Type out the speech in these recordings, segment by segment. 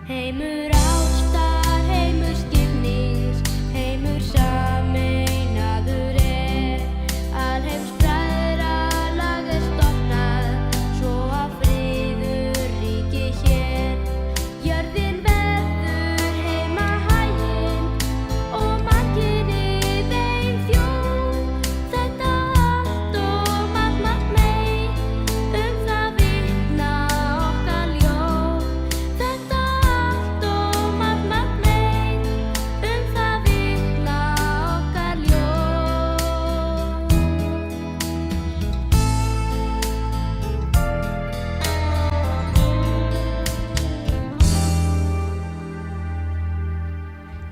Heimur ástar, heimur skilnings, heimur sameinaður alheimsbræðralag stofnað, svo að friður ríki hér. Jörðin verður heimahaginn og mannkynið ein þjóð. Þetta allt og margt meir, það vitna okkar ljóð. Þetta allt og margt meir, það vitna okkar ljóð.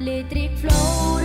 Litrík flóra